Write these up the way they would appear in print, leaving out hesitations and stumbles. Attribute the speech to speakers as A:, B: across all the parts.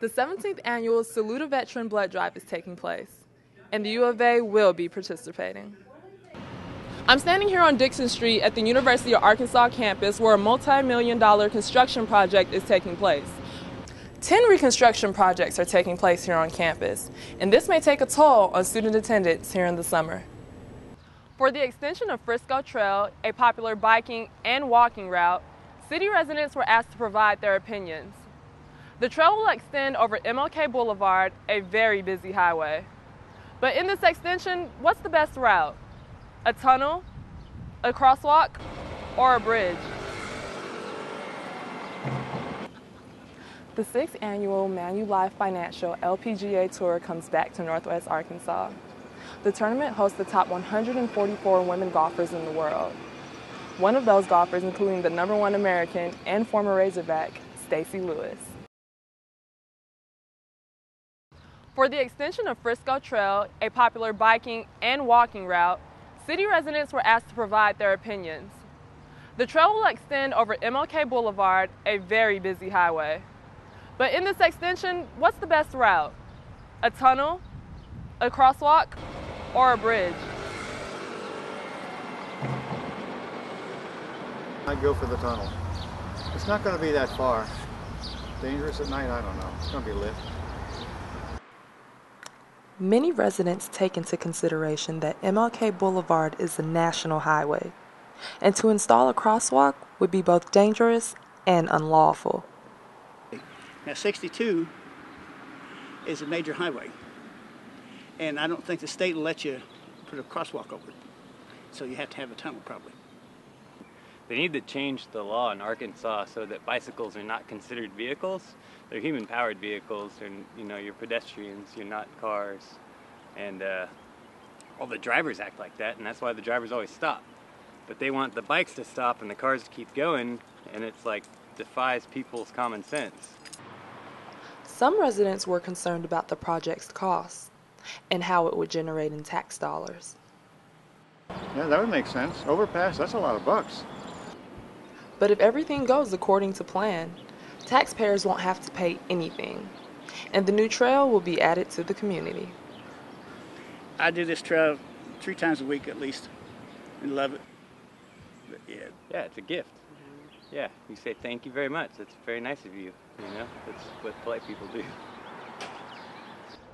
A: The 17th annual Salute a Veteran Blood Drive is taking place, and the U of A will be participating. I'm standing here on Dixon Street at the University of Arkansas campus where a multi-million-dollar construction project is taking place. 10 reconstruction projects are taking place here on campus, and this may take a toll on student attendance here in the summer. For the extension of Frisco Trail, a popular biking and walking route, city residents were asked to provide their opinions. The trail will extend over MLK Boulevard, a very busy highway. But in this extension, what's the best route? A tunnel, a crosswalk, or a bridge? The 6th annual Manulife Financial LPGA Tour comes back to Northwest Arkansas. The tournament hosts the top 144 women golfers in the world. One of those golfers including the #1 American and former Razorback, Stacy Lewis. For the extension of Frisco Trail, a popular biking and walking route, city residents were asked to provide their opinions. The trail will extend over MLK Boulevard, a very busy highway. But in this extension, what's the best route? A tunnel, a crosswalk, or a bridge?
B: I'd go for the tunnel. It's not going to be that far. Dangerous at night? I don't know. It's going to be lit.
A: Many residents take into consideration that MLK Boulevard is a national highway, and to install a crosswalk would be both dangerous and unlawful.
C: Now 62 is a major highway, and I don't think the state will let you put a crosswalk over it, so you have to have a tunnel probably.
D: They need to change the law in Arkansas so that bicycles are not considered vehicles. They're human-powered vehicles, and you're pedestrians, you're not cars. And all the drivers act like that, and that's why the drivers always stop. But they want the bikes to stop and the cars to keep going, and it's like defies people's common sense.
A: Some residents were concerned about the project's costs and how it would generate in tax dollars.
B: Yeah, that would make sense. Overpass, that's a lot of bucks.
A: But if everything goes according to plan, taxpayers won't have to pay anything, and the new trail will be added to the community.
C: I do this trail 3 times a week at least and love it. But
D: yeah, it's a gift. Yeah, you say thank you very much. That's very nice of you. That's what polite people do.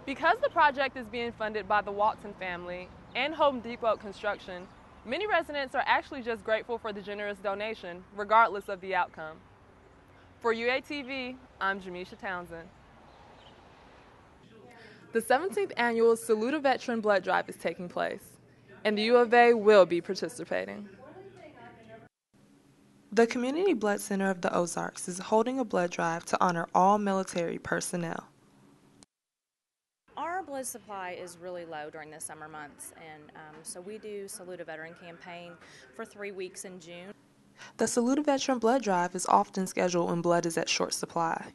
A: Because the project is being funded by the Walton family and Home Depot Construction, many residents are actually just grateful for the generous donation, regardless of the outcome. For UATV, I'm Jamisha Townsend. The 17th annual Salute a Veteran Blood Drive is taking place, and the U of A will be participating. The Community Blood Center of the Ozarks is holding a blood drive to honor all military personnel.
E: Our blood supply is really low during the summer months, and so we do Salute a Veteran campaign for 3 weeks in June.
A: The Salute a Veteran Blood Drive is often scheduled when blood is at short supply.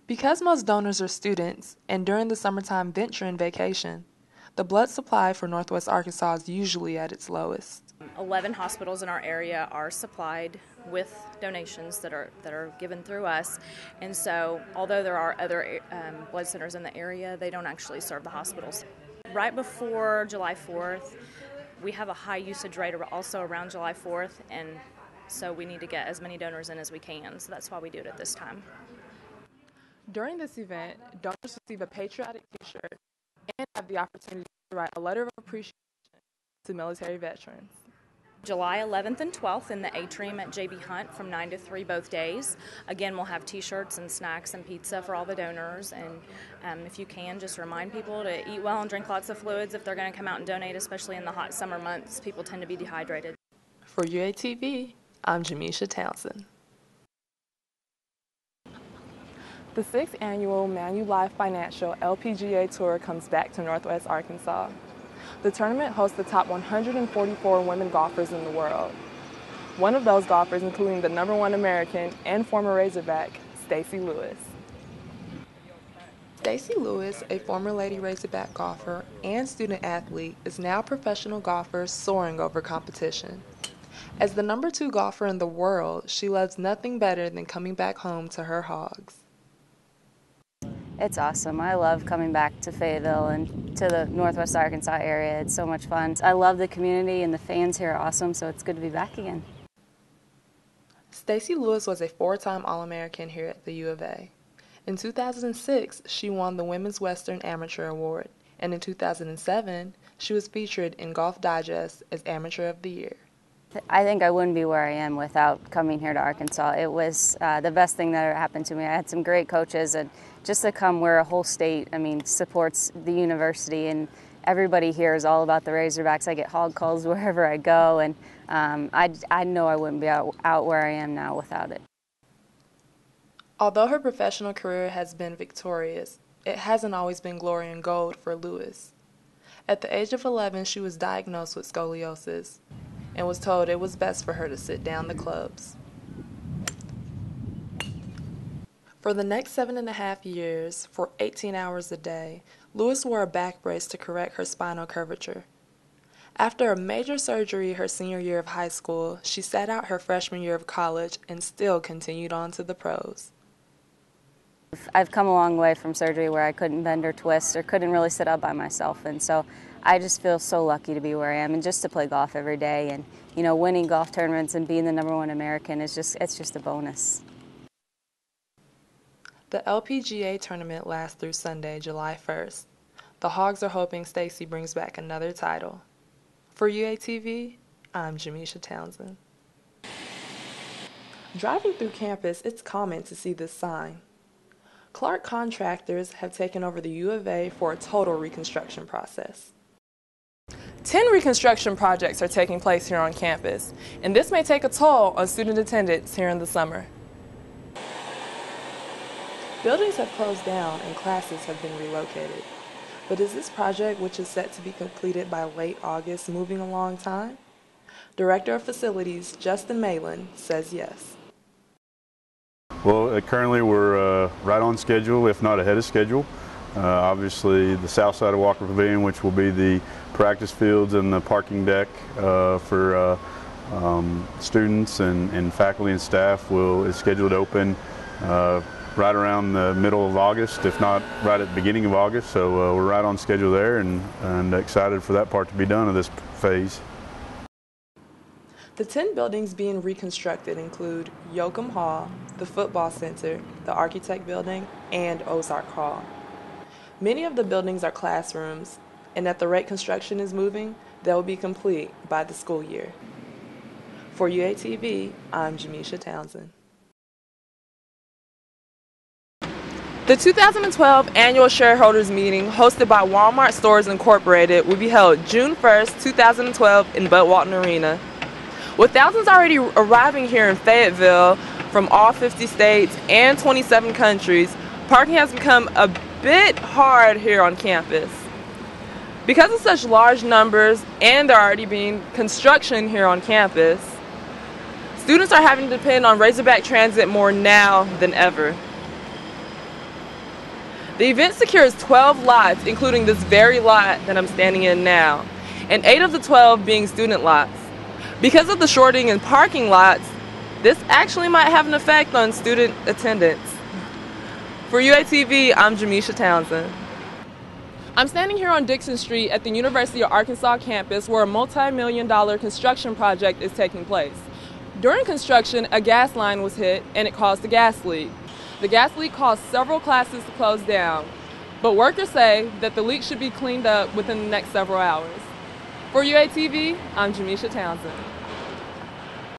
A: Because most donors are students, and during the summertime venturing vacation, the blood supply for Northwest Arkansas is usually at its lowest.
E: 11 hospitals in our area are supplied with donations that are given through us, and so although there are other blood centers in the area, they don't actually serve the hospitals. Right before July 4th, we have a high usage rate also around July 4th, and so we need to get as many donors in as we can, so that's why we do it at this time.
A: During this event, donors receive a patriotic t-shirt and have the opportunity to write a letter of appreciation to military veterans.
E: July 11th and 12th in the atrium at J.B. Hunt from 9 to 3 both days. Again, we'll have t-shirts and snacks and pizza for all the donors, and if you can, just remind people to eat well and drink lots of fluids if they're going to come out and donate, especially in the hot summer months. People tend to be dehydrated.
A: For UATV, I'm Jamisha Townsend. The 6th annual Manulife Financial LPGA Tour comes back to Northwest Arkansas. The tournament hosts the top 144 women golfers in the world. One of those golfers including the #1 American and former Razorback, Stacy Lewis. Stacy Lewis, a former Lady Razorback golfer and student athlete, is now a professional golfer soaring over competition. As the #2 golfer in the world, she loves nothing better than coming back home to her hogs.
F: It's awesome. I love coming back to Fayetteville and to the Northwest Arkansas area. It's so much fun. I love the community and the fans here are awesome, so it's good to be back again.
A: Stacy Lewis was a 4-time All-American here at the U of A. In 2006, she won the Women's Western Amateur Award, and in 2007, she was featured in Golf Digest as Amateur of the Year.
F: I think I wouldn't be where I am without coming here to Arkansas. It was the best thing that ever happened to me. I had some great coaches, and just to come where a whole state, supports the university, and everybody here is all about the Razorbacks. I get hog calls wherever I go, and I know I wouldn't be out where I am now without it.
A: Although her professional career has been victorious, it hasn't always been glory and gold for Lewis. At the age of 11, she was diagnosed with scoliosis and was told it was best for her to sit down the clubs. For the next 7.5 years, for 18 hours a day, Lewis wore a back brace to correct her spinal curvature. After a major surgery her senior year of high school, she sat out her freshman year of college and still continued on to the pros.
F: I've come a long way from surgery where I couldn't bend or twist or couldn't really sit up by myself, and so I just feel so lucky to be where I am and just to play golf every day, and winning golf tournaments and being the #1 American it's just a bonus.
A: The LPGA tournament lasts through Sunday, July 1st. The Hogs are hoping Stacy brings back another title. For UATV, I'm Jamisha Townsend. Driving through campus, it's common to see this sign. Clark Contractors have taken over the U of A for a total reconstruction process. 10 reconstruction projects are taking place here on campus, and this may take a toll on student attendance here in the summer. Buildings have closed down and classes have been relocated. But is this project, which is set to be completed by late August, moving a long time? Director of Facilities Justin Malin says yes.
G: Well, currently we're right on schedule, if not ahead of schedule. Obviously, the south side of Walker Pavilion, which will be the practice fields and the parking deck for students and faculty and staff, is scheduled to open right around the middle of August, if not right at the beginning of August. So we're right on schedule there, and excited for that part to be done of this phase.
A: The 10 buildings being reconstructed include Yoakum Hall, the Football Center, the Architect Building, and Ozark Hall. Many of the buildings are classrooms, and at the rate construction is moving, they will be complete by the school year. For UATV, I'm Jamisha Townsend. The 2012 annual shareholders meeting hosted by Walmart Stores Incorporated will be held June 1st, 2012 in Bud Walton Arena. With thousands already arriving here in Fayetteville from all 50 states and 27 countries, parking has become a bit hard here on campus. Because of such large numbers and there already being construction here on campus, students are having to depend on Razorback Transit more now than ever. The event secures 12 lots, including this very lot that I'm standing in now, and 8 of the 12 being student lots. Because of the shorting in parking lots, this actually might have an effect on student attendance. For UATV, I'm Jamisha Townsend. I'm standing here on Dixon Street at the University of Arkansas campus where a multi-million-dollar construction project is taking place. During construction, a gas line was hit and it caused a gas leak. The gas leak caused several classes to close down, but workers say that the leak should be cleaned up within the next several hours. For UATV, I'm Jamisha Townsend.